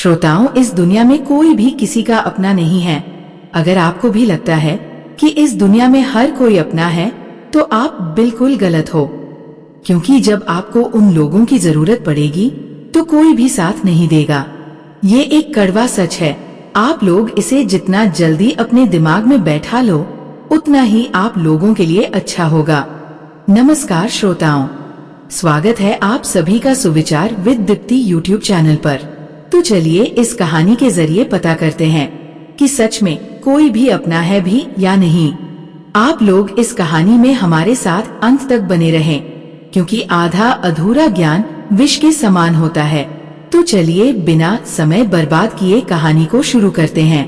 श्रोताओं, इस दुनिया में कोई भी किसी का अपना नहीं है। अगर आपको भी लगता है कि इस दुनिया में हर कोई अपना है, तो आप बिल्कुल गलत हो। क्योंकि जब आपको उन लोगों की जरूरत पड़ेगी तो कोई भी साथ नहीं देगा। ये एक कड़वा सच है। आप लोग इसे जितना जल्दी अपने दिमाग में बैठा लो, उतना ही आप लोगों के लिए अच्छा होगा। नमस्कार श्रोताओं, स्वागत है आप सभी का सुविचार विद दीप्ति यूट्यूब चैनल पर। तो चलिए इस कहानी के जरिए पता करते हैं कि सच में कोई भी अपना है भी या नहीं। आप लोग इस कहानी में हमारे साथ अंत तक बने रहें, क्योंकि आधा अधूरा ज्ञान विष के समान होता है। तो चलिए बिना समय बर्बाद किए कहानी को शुरू करते हैं।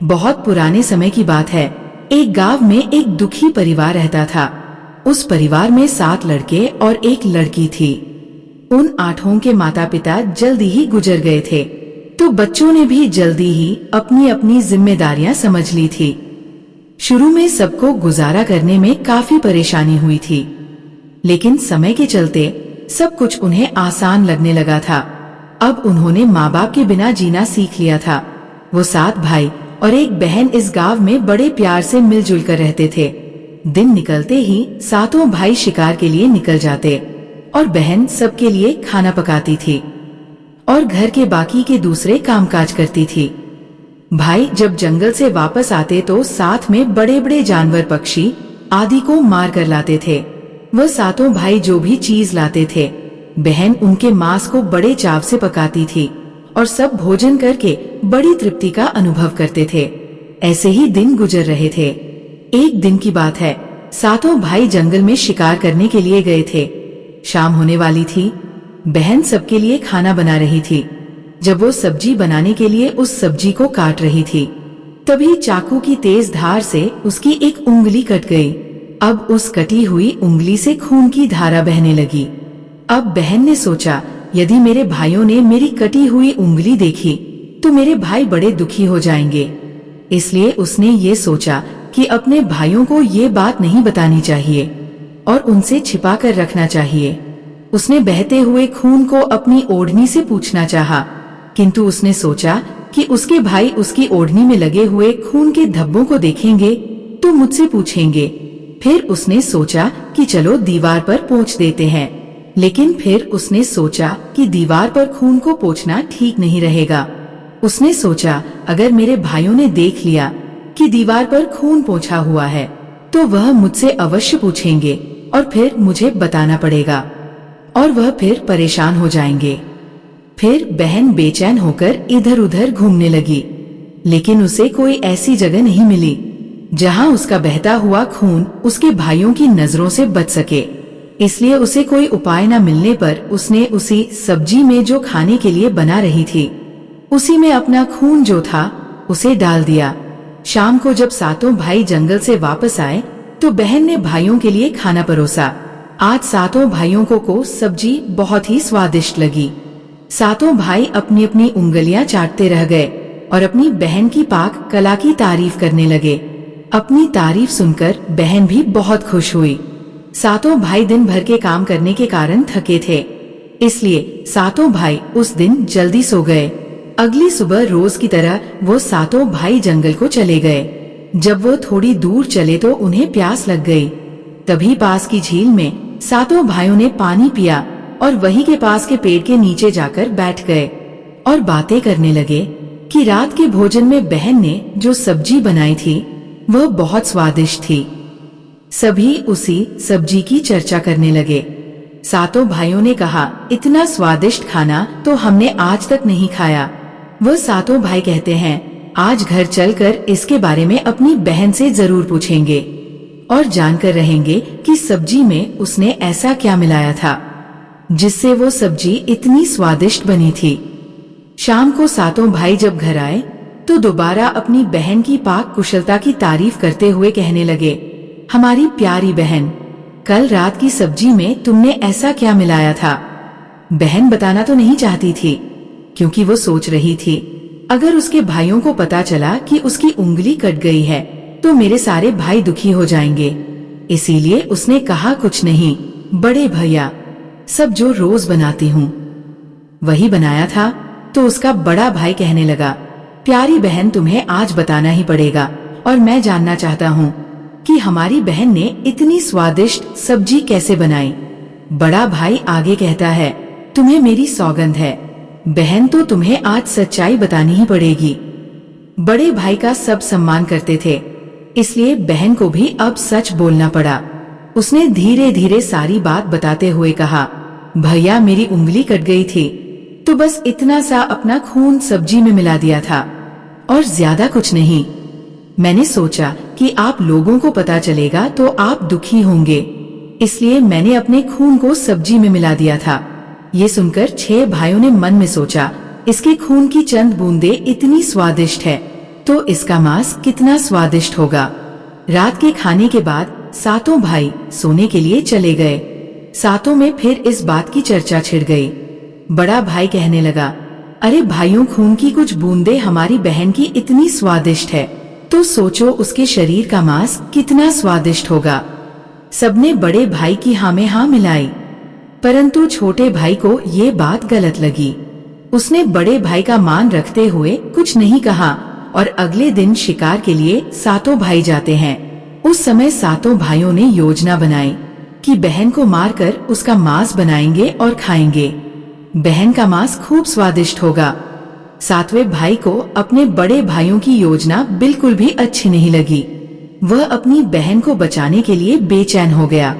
बहुत पुराने समय की बात है। एक गांव में एक दुखी परिवार रहता था। उस परिवार में 7 लड़के और 1 लड़की थी। उन 8 के माता पिता जल्दी ही गुजर गए थे, तो बच्चों ने भी जल्दी ही अपनी अपनी जिम्मेदारियां समझ ली थी। शुरू में सबको गुजारा करने में काफी परेशानी हुई थी, लेकिन समय के चलते सब कुछ उन्हें आसान लगने लगा था। अब उन्होंने माँ बाप के बिना जीना सीख लिया था। वो 7 भाई और 1 बहन इस गांव में बड़े प्यार से मिलजुल कर रहते थे। दिन निकलते ही 7 भाई शिकार के लिए निकल जाते और बहन सबके लिए खाना पकाती थी और घर के बाकी के दूसरे कामकाज करती थी। भाई जब जंगल से वापस आते तो साथ में बड़े बड़े जानवर, पक्षी आदि को मार कर लाते थे। वह 7 भाई जो भी चीज लाते थे, बहन उनके मांस को बड़े चाव से पकाती थी और सब भोजन करके बड़ी तृप्ति का अनुभव करते थे। ऐसे ही दिन गुजर रहे थे। एक दिन की बात है, 7 भाई जंगल में शिकार करने के लिए गए थे। शाम होने वाली थी। बहन सबके लिए खाना बना रही थी। जब वो सब्जी बनाने के लिए उस सब्जी को काट रही थी, तभी चाकू की तेज धार से उसकी एक उंगली कट गई। अब उस कटी हुई उंगली से खून की धारा बहने लगी। अब बहन ने सोचा, यदि मेरे भाइयों ने मेरी कटी हुई उंगली देखी तो मेरे भाई बड़े दुखी हो जाएंगे। इसलिए उसने ये सोचा कि अपने भाइयों को ये बात नहीं बतानी चाहिए और उनसे छिपा कर रखना चाहिए। उसने बहते हुए खून को अपनी ओढ़नी से पूछना चाहा, किंतु उसने सोचा कि उसके भाई उसकी ओढ़नी में लगे हुए खून के धब्बों को देखेंगे तो मुझसे पूछेंगे। फिर उसने सोचा कि चलो दीवार पर पोंछ देते हैं, लेकिन फिर उसने सोचा कि दीवार पर खून को पोंछना ठीक नहीं रहेगा। उसने सोचा, अगर मेरे भाइयों ने देख लिया कि दीवार पर खून पोंछा हुआ है तो वह मुझसे अवश्य पूछेंगे और फिर मुझे बताना पड़ेगा और वह फिर परेशान हो जाएंगे। फिर बहन बेचैन होकर इधर उधर घूमने लगी, लेकिन उसे कोई ऐसी जगह नहीं मिली जहां उसका बहता हुआ खून उसके भाइयों की नजरों से बच सके। इसलिए उसे कोई उपाय न मिलने पर उसने उसी सब्जी में जो खाने के लिए बना रही थी, उसी में अपना खून जो था उसे डाल दिया। शाम को जब 7 भाई जंगल से वापस आए तो बहन ने भाइयों के लिए खाना परोसा। आज 7 भाइयों को सब्जी बहुत ही स्वादिष्ट लगी। 7 भाई अपनी अपनी उंगलियां चाटते रह गए और अपनी बहन की पाक कला की तारीफ करने लगे। अपनी तारीफ सुनकर बहन भी बहुत खुश हुई। 7 भाई दिन भर के काम करने के कारण थके थे, इसलिए 7 भाई उस दिन जल्दी सो गए। अगली सुबह रोज की तरह वो 7 भाई जंगल को चले गए। जब वो थोड़ी दूर चले तो उन्हें प्यास लग गई। तभी पास की झील में 7 भाइयों ने पानी पिया और वहीं के पास के पेड़ के नीचे जाकर बैठ गए और बातें करने लगे कि रात के भोजन में बहन ने जो सब्जी बनाई थी वह बहुत स्वादिष्ट थी। सभी उसी सब्जी की चर्चा करने लगे। 7 भाइयों ने कहा, इतना स्वादिष्ट खाना तो हमने आज तक नहीं खाया। वह 7 भाई कहते हैं, आज घर चलकर इसके बारे में अपनी बहन से जरूर पूछेंगे और जानकर रहेंगे कि सब्जी में उसने ऐसा क्या मिलाया था जिससे वो सब्जी इतनी स्वादिष्ट बनी थी। शाम को 7 भाई जब घर आए तो दोबारा अपनी बहन की पाक कुशलता की तारीफ करते हुए कहने लगे, हमारी प्यारी बहन, कल रात की सब्जी में तुमने ऐसा क्या मिलाया था? बहन बताना तो नहीं चाहती थी, क्योंकि वो सोच रही थी, अगर उसके भाइयों को पता चला कि उसकी उंगली कट गई है तो मेरे सारे भाई दुखी हो जाएंगे। इसीलिए उसने कहा, कुछ नहीं बड़े भैया, सब जो रोज बनाती हूँ वही बनाया था, तो उसका बड़ा भाई कहने लगा, प्यारी बहन, तुम्हें आज बताना ही पड़ेगा और मैं जानना चाहता हूँ कि हमारी बहन ने इतनी स्वादिष्ट सब्जी कैसे बनाई। बड़ा भाई आगे कहता है, तुम्हें मेरी सौगंध है बहन, तो तुम्हें आज सच्चाई बतानी ही पड़ेगी। बड़े भाई का सब सम्मान करते थे, इसलिए बहन को भी अब सच बोलना पड़ा। उसने धीरे धीरे सारी बात बताते हुए कहा, भैया मेरी उंगली कट गई थी तो बस इतना सा अपना खून सब्जी में मिला दिया था और ज्यादा कुछ नहीं। मैंने सोचा कि आप लोगों को पता चलेगा तो आप दुखी होंगे, इसलिए मैंने अपने खून को सब्जी में मिला दिया था। ये सुनकर 6 भाइयों ने मन में सोचा, इसके खून की चंद बूंदे इतनी स्वादिष्ट है तो इसका मांस कितना स्वादिष्ट होगा। रात के खाने के बाद 7 भाई सोने के लिए चले गए। 7 में फिर इस बात की चर्चा छिड़ गई। बड़ा भाई कहने लगा, अरे भाइयों, खून की कुछ बूंदे हमारी बहन की इतनी स्वादिष्ट है तो सोचो उसके शरीर का मांस कितना स्वादिष्ट होगा। सबने बड़े भाई की हाँ में हाँ मिलाई, परंतु छोटे भाई को ये बात गलत लगी। उसने बड़े भाई का मान रखते हुए कुछ नहीं कहा और अगले दिन शिकार के लिए 7 भाई जाते हैं। उस समय 7 भाइयों ने योजना बनाई कि बहन को मारकर उसका मांस बनाएंगे और खाएंगे। बहन का मांस खूब स्वादिष्ट होगा। 7वें भाई को अपने बड़े भाइयों की योजना बिल्कुल भी अच्छी नहीं लगी। वह अपनी बहन को बचाने के लिए बेचैन हो गया।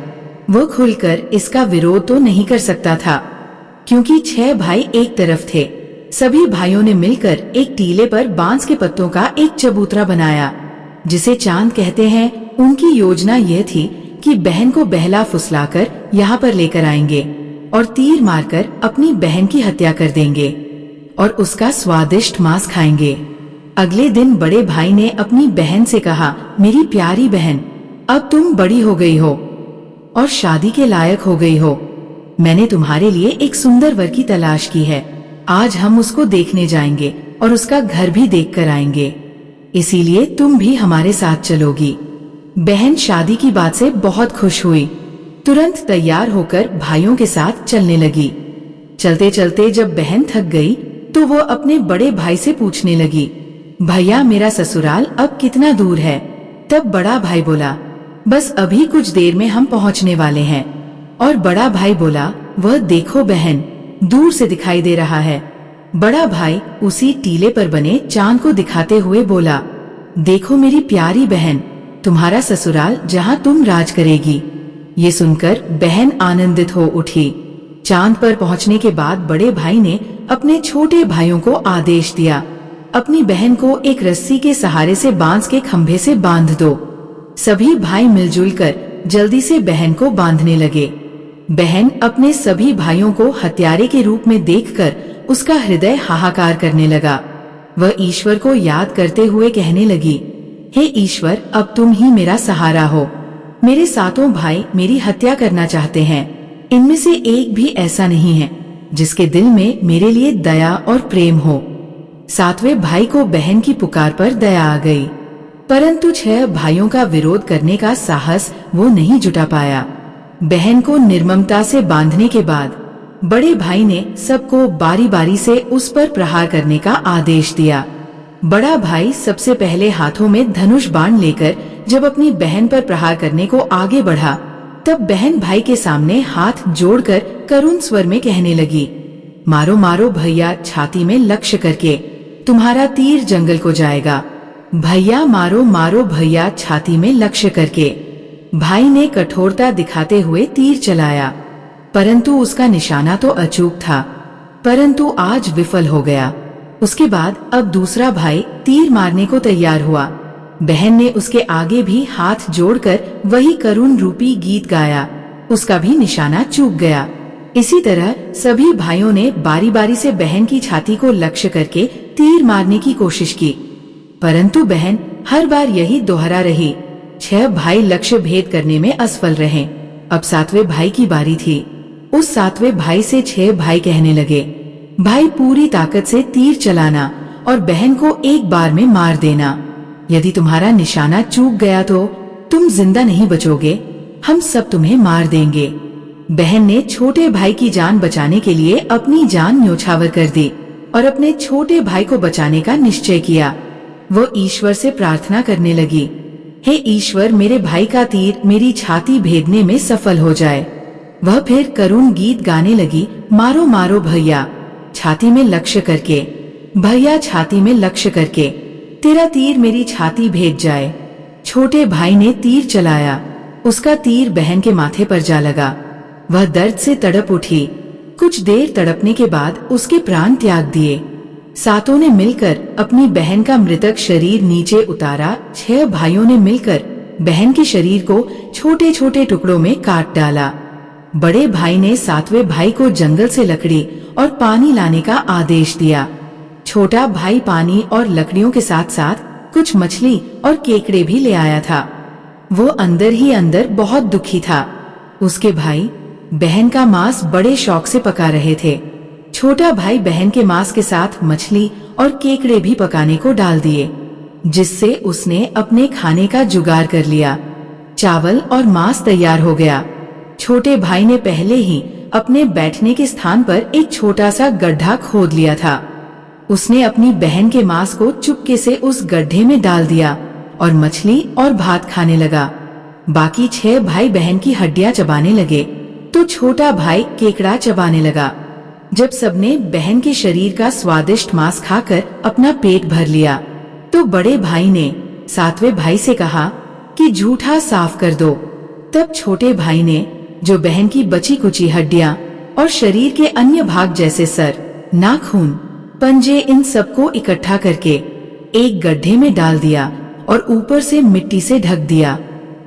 वह खुलकर इसका विरोध तो नहीं कर सकता था, क्योंकि 6 भाई एक तरफ थे। सभी भाइयों ने मिलकर एक टीले पर बांस के पत्तों का एक चबूतरा बनाया, जिसे चांद कहते हैं। उनकी योजना यह थी कि बहन को बहला फुसलाकर यहाँ पर लेकर आएंगे और तीर मारकर अपनी बहन की हत्या कर देंगे और उसका स्वादिष्ट मांस खाएंगे। अगले दिन बड़े भाई ने अपनी बहन से कहा, मेरी प्यारी बहन, अब तुम बड़ी हो गई हो और शादी के लायक हो गई हो। मैंने तुम्हारे लिए एक सुंदर वर की तलाश की है। आज हम उसको देखने जाएंगे और उसका घर भी देख कर आएंगे, इसीलिए तुम भी हमारे साथ चलोगी। बहन शादी की बात से बहुत खुश हुई, तुरंत तैयार होकर भाइयों के साथ चलने लगी। चलते चलते जब बहन थक गई तो वो अपने बड़े भाई से पूछने लगी, भैया मेरा ससुराल अब कितना दूर है? तब बड़ा भाई बोला, बस अभी कुछ देर में हम पहुंचने वाले हैं। और बड़ा भाई बोला, वह देखो बहन, दूर से दिखाई दे रहा है। बड़ा भाई उसी टीले पर बने चांद को दिखाते हुए बोला, देखो मेरी प्यारी बहन, तुम्हारा ससुराल जहाँ तुम राज करेगी। ये सुनकर बहन आनंदित हो उठी। चांद पर पहुँचने के बाद बड़े भाई ने अपने छोटे भाइयों को आदेश दिया, अपनी बहन को एक रस्सी के सहारे से बांस के खंभे से बांध दो। सभी भाई मिलजुल कर जल्दी से बहन को बांधने लगे। बहन अपने सभी भाइयों को हत्यारे के रूप में देखकर उसका हृदय हाहाकार करने लगा। वह ईश्वर को याद करते हुए कहने लगी, हे ईश्वर, अब तुम ही मेरा सहारा हो। मेरे 7 भाई मेरी हत्या करना चाहते हैं। इनमें से एक भी ऐसा नहीं है जिसके दिल में मेरे लिए दया और प्रेम हो। 7वें भाई को बहन की पुकार पर दया आ गई, परंतु 6 भाइयों का विरोध करने का साहस वो नहीं जुटा पाया। बहन को निर्ममता से बांधने के बाद बड़े भाई ने सबको बारी बारी से उस पर प्रहार करने का आदेश दिया। बड़ा भाई सबसे पहले हाथों में धनुष बाण लेकर जब अपनी बहन पर प्रहार करने को आगे बढ़ा, तब बहन भाई के सामने हाथ जोड़कर करुण स्वर में कहने लगी, मारो मारो भैया, छाती में लक्ष्य करके, तुम्हारा तीर जंगल को जाएगा। भैया मारो मारो भैया, छाती में लक्ष्य करके। भाई ने कठोरता दिखाते हुए तीर चलाया, परंतु उसका निशाना तो अचूक था, परंतु आज विफल हो गया। उसके बाद अब दूसरा भाई तीर मारने को तैयार हुआ। बहन ने उसके आगे भी हाथ जोड़कर वही करुण रूपी गीत गाया, उसका भी निशाना चूक गया। इसी तरह सभी भाइयों ने बारी बारी से बहन की छाती को लक्ष्य करके तीर मारने की कोशिश की, परंतु बहन हर बार यही दोहरा रही। 6 भाई लक्ष्य भेद करने में असफल रहे। अब 7वें भाई की बारी थी। उस 7वें भाई से 6 भाई कहने लगे, भाई पूरी ताकत से तीर चलाना और बहन को एक बार में मार देना। यदि तुम्हारा निशाना चूक गया तो तुम जिंदा नहीं बचोगे, हम सब तुम्हें मार देंगे। बहन ने छोटे भाई की जान बचाने के लिए अपनी जान न्योछावर कर दी। और अपने छोटे भाई को बचाने का निश्चय किया। वो ईश्वर से प्रार्थना करने लगी, हे ईश्वर, मेरे भाई का तीर मेरी छाती भेदने में सफल हो जाए। वह फिर करुण गीत गाने लगी, मारो मारो भैया, छाती में लक्ष्य करके, भैया छाती में लक्ष्य करके, तेरा तीर मेरी छाती भेद जाए। छोटे भाई ने तीर चलाया, उसका तीर बहन के माथे पर जा लगा। वह दर्द से तड़प उठी। कुछ देर तड़पने के बाद उसके प्राण त्याग दिए। सातों ने मिलकर अपनी बहन का मृतक शरीर नीचे उतारा। 6 भाइयों ने मिलकर बहन के शरीर को छोटे छोटे टुकड़ों में काट डाला। बड़े भाई ने 7वें भाई को जंगल से लकड़ी और पानी लाने का आदेश दिया। छोटा भाई पानी और लकड़ियों के साथ साथ कुछ मछली और केकड़े भी ले आया था। वो अंदर ही अंदर बहुत दुखी था। उसके भाई बहन का मांस बड़े शौक से पका रहे थे। छोटा भाई बहन के मांस के साथ मछली और केकड़े भी पकाने को डाल दिए, जिससे उसने अपने खाने का जुगाड़ कर लिया। चावल और मांस तैयार हो गया। छोटे भाई ने पहले ही अपने बैठने के स्थान पर एक छोटा सा गड्ढा खोद लिया था। उसने अपनी बहन के मांस को चुपके से उस गड्ढे में डाल दिया और मछली और भात खाने लगा। बाकी 6 भाई बहन की हड्डियां चबाने लगे तो छोटा भाई केकड़ा चबाने लगा। जब सबने बहन के शरीर का स्वादिष्ट मांस खाकर अपना पेट भर लिया तो बड़े भाई ने 7वें भाई से कहा कि जूठा साफ कर दो। तब छोटे भाई ने, जो बहन की बची कुची हड्डियां और शरीर के अन्य भाग जैसे सर, नाखून, पंजे, इन सबको इकट्ठा करके एक गड्ढे में डाल दिया और ऊपर से मिट्टी से ढक दिया।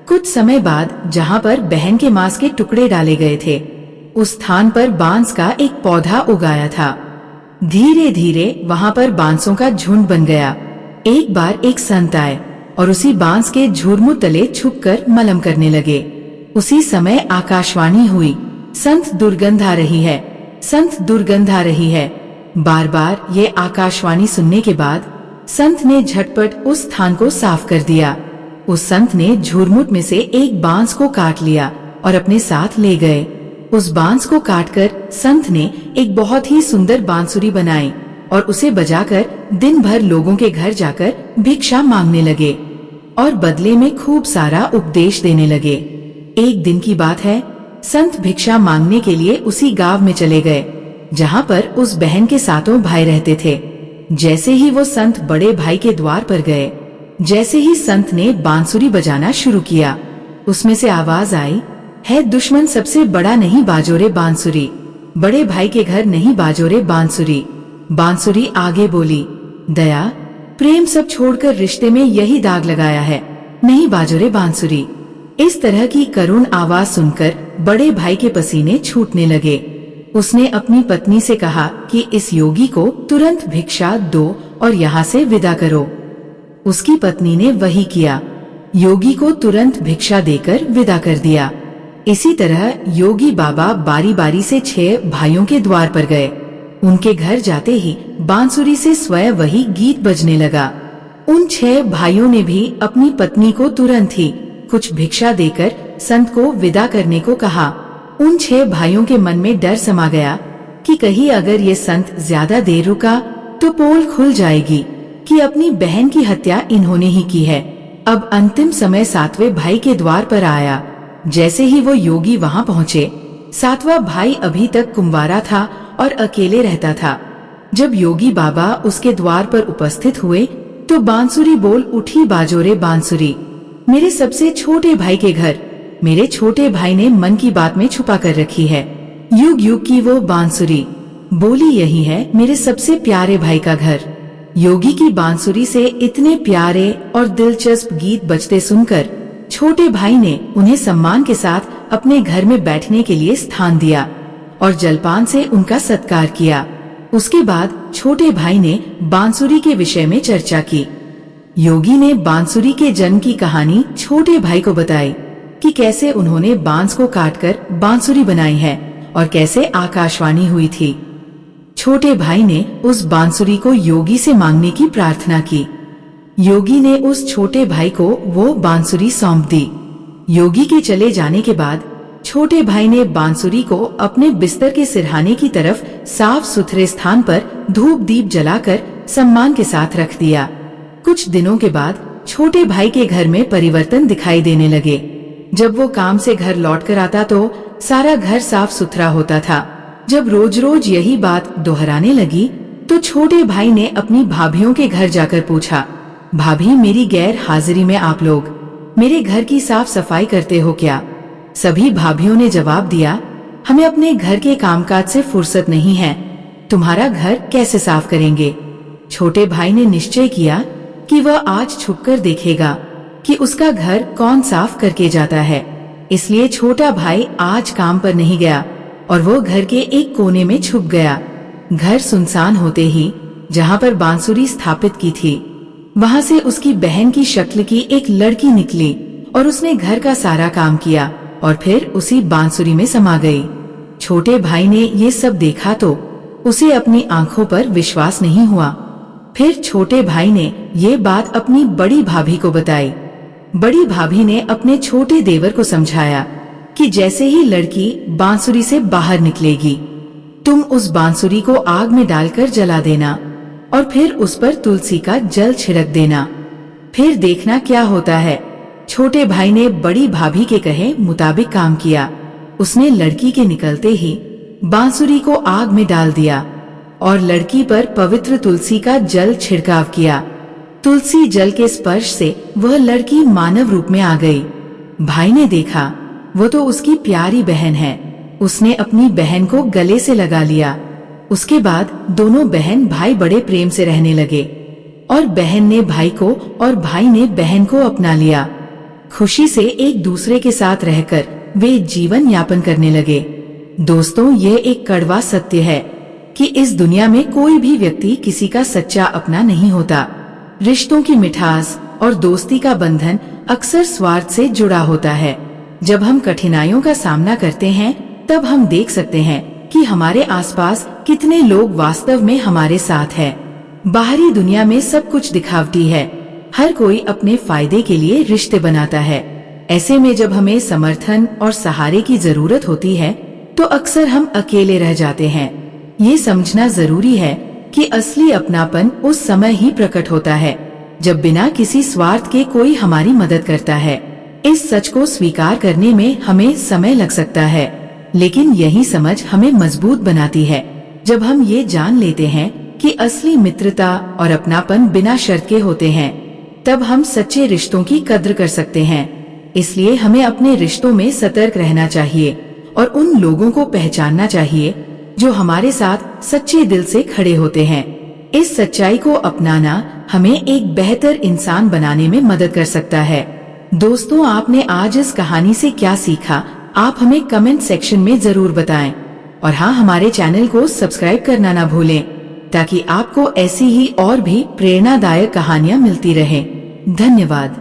कुछ समय बाद जहाँ पर बहन के मांस के टुकड़े डाले गए थे, उस स्थान पर बांस का एक पौधा उगाया था। धीरे धीरे वहाँ पर बांसों का झुंड बन गया। एक बार एक संत आए और उसी बांस के झुरमुट तले छुपकर मलम करने लगे। उसी समय आकाशवाणी हुई, संत दुर्गंध आ रही है, संत दुर्गंध आ रही है। बार बार ये आकाशवाणी सुनने के बाद संत ने झटपट उस स्थान को साफ कर दिया। उस संत ने झुरमुट में से एक बांस को काट लिया और अपने साथ ले गए। उस बांस को काटकर संत ने एक बहुत ही सुंदर बांसुरी बनाई और उसे बजाकर दिन भर लोगों के घर जाकर भिक्षा मांगने लगे और बदले में खूब सारा उपदेश देने लगे। एक दिन की बात है, संत भिक्षा मांगने के लिए उसी गांव में चले गए जहाँ पर उस बहन के 7 भाई रहते थे। जैसे ही वो संत बड़े भाई के द्वार पर गए, जैसे ही संत ने बांसुरी बजाना शुरू किया, उसमें से आवाज आई, है दुश्मन सबसे बड़ा नहीं बाजोरे बांसुरी, बड़े भाई के घर नहीं बाजोरे बांसुरी। बांसुरी आगे बोली, दया प्रेम सब छोड़कर रिश्ते में यही दाग लगाया है, नहीं बाजोरे बांसुरी। इस तरह की करुण आवाज सुनकर बड़े भाई के पसीने छूटने लगे। उसने अपनी पत्नी से कहा कि इस योगी को तुरंत भिक्षा दो और यहाँ से विदा करो। उसकी पत्नी ने वही किया, योगी को तुरंत भिक्षा देकर विदा कर दिया। इसी तरह योगी बाबा बारी बारी से 6 भाइयों के द्वार पर गए। उनके घर जाते ही बांसुरी से स्वयं वही गीत बजने लगा। उन 6 भाइयों ने भी अपनी पत्नी को तुरंत ही कुछ भिक्षा देकर संत को विदा करने को कहा। उन 6 भाइयों के मन में डर समा गया कि कहीं अगर ये संत ज्यादा देर रुका तो पोल खुल जाएगी कि अपनी बहन की हत्या इन्होंने ही की है। अब अंतिम समय 7वें भाई के द्वार पर आया। जैसे ही वो योगी वहाँ पहुँचे, 7वां भाई अभी तक कुंवारा था और अकेले रहता था। जब योगी बाबा उसके द्वार पर उपस्थित हुए तो बांसुरी बोल उठी, बाजोरे बांसुरी, मेरे सबसे छोटे भाई के घर मेरे छोटे भाई ने मन की बात में छुपा कर रखी है। युग युग की वो बांसुरी बोली, यही है मेरे सबसे प्यारे भाई का घर। योगी की बांसुरी से इतने प्यारे और दिलचस्प गीत बजते सुनकर छोटे भाई ने उन्हें सम्मान के साथ अपने घर में बैठने के लिए स्थान दिया और जलपान से उनका सत्कार किया। उसके बाद छोटे भाई ने बांसुरी के विषय में चर्चा की। योगी ने बांसुरी के जन्म की कहानी छोटे भाई को बताई कि कैसे उन्होंने बांस को काटकर बांसुरी बनाई है और कैसे आकाशवाणी हुई थी। छोटे भाई ने उस बांसुरी को योगी से मांगने की प्रार्थना की। योगी ने उस छोटे भाई को वो बांसुरी सौंप दी। योगी के चले जाने के बाद छोटे भाई ने बांसुरी को अपने बिस्तर के सिरहाने की तरफ साफ सुथरे स्थान पर धूप दीप जलाकर सम्मान के साथ रख दिया। कुछ दिनों के बाद छोटे भाई के घर में परिवर्तन दिखाई देने लगे। जब वो काम से घर लौटकर आता तो सारा घर साफ सुथरा होता था। जब रोज रोज यही बात दोहराने लगी तो छोटे भाई ने अपनी भाभीियों के घर जाकर पूछा, भाभी मेरी गैर हाजिरी में आप लोग मेरे घर की साफ सफाई करते हो क्या? सभी भाभीियों ने जवाब दिया, हमें अपने घर के कामकाज से फुर्सत नहीं है, तुम्हारा घर कैसे साफ करेंगे? छोटे भाई ने निश्चय किया कि वह आज छुपकर देखेगा कि उसका घर कौन साफ करके जाता है। इसलिए छोटा भाई आज काम पर नहीं गया और वो घर के एक कोने में छुप गया। घर सुनसान होते ही जहाँ पर बांसुरी स्थापित की थी वहाँ से उसकी बहन की शक्ल की एक लड़की निकली और उसने घर का सारा काम किया और फिर उसी बांसुरी में समा गई। छोटे भाई ने ये सब देखा तो उसे अपनी आंखों पर विश्वास नहीं हुआ। फिर छोटे भाई ने ये बात अपनी बड़ी भाभी को बताई। बड़ी भाभी ने अपने छोटे देवर को समझाया कि जैसे ही लड़की बांसुरी से बाहर निकलेगी तुम उस बांसुरी को आग में डालकर जला देना और फिर उस पर तुलसी का जल छिड़क देना, फिर देखना क्या होता है। छोटे भाई ने बड़ी भाभी के कहे मुताबिक काम किया। उसने लड़की के निकलते ही बांसुरी को आग में डाल दिया और लड़की पर पवित्र तुलसी का जल छिड़काव किया। तुलसी जल के स्पर्श से वह लड़की मानव रूप में आ गई। भाई ने देखा वो तो उसकी प्यारी बहन है। उसने अपनी बहन को गले से लगा लिया। उसके बाद दोनों बहन भाई बड़े प्रेम से रहने लगे और बहन ने भाई को और भाई ने बहन को अपना लिया। खुशी से एक दूसरे के साथ रहकर वे जीवन यापन करने लगे। दोस्तों, ये एक कड़वा सत्य है कि इस दुनिया में कोई भी व्यक्ति किसी का सच्चा अपना नहीं होता। रिश्तों की मिठास और दोस्ती का बंधन अक्सर स्वार्थ से जुड़ा होता है। जब हम कठिनाइयों का सामना करते हैं तब हम देख सकते हैं कि हमारे आसपास कितने लोग वास्तव में हमारे साथ हैं। बाहरी दुनिया में सब कुछ दिखावटी है। हर कोई अपने फायदे के लिए रिश्ते बनाता है। ऐसे में जब हमें समर्थन और सहारे की जरूरत होती है तो अक्सर हम अकेले रह जाते हैं। ये समझना जरूरी है कि असली अपनापन उस समय ही प्रकट होता है जब बिना किसी स्वार्थ के कोई हमारी मदद करता है। इस सच को स्वीकार करने में हमें समय लग सकता है, लेकिन यही समझ हमें मजबूत बनाती है। जब हम ये जान लेते हैं कि असली मित्रता और अपनापन बिना शर्त के होते हैं, तब हम सच्चे रिश्तों की कद्र कर सकते हैं। इसलिए हमें अपने रिश्तों में सतर्क रहना चाहिए और उन लोगों को पहचानना चाहिए जो हमारे साथ सच्चे दिल से खड़े होते हैं। इस सच्चाई को अपनाना हमें एक बेहतर इंसान बनाने में मदद कर सकता है। दोस्तों, आपने आज इस कहानी से क्या सीखा, आप हमें कमेंट सेक्शन में जरूर बताएं। और हाँ, हमारे चैनल को सब्सक्राइब करना ना भूलें ताकि आपको ऐसी ही और भी प्रेरणादायक कहानियाँ मिलती रहें। धन्यवाद।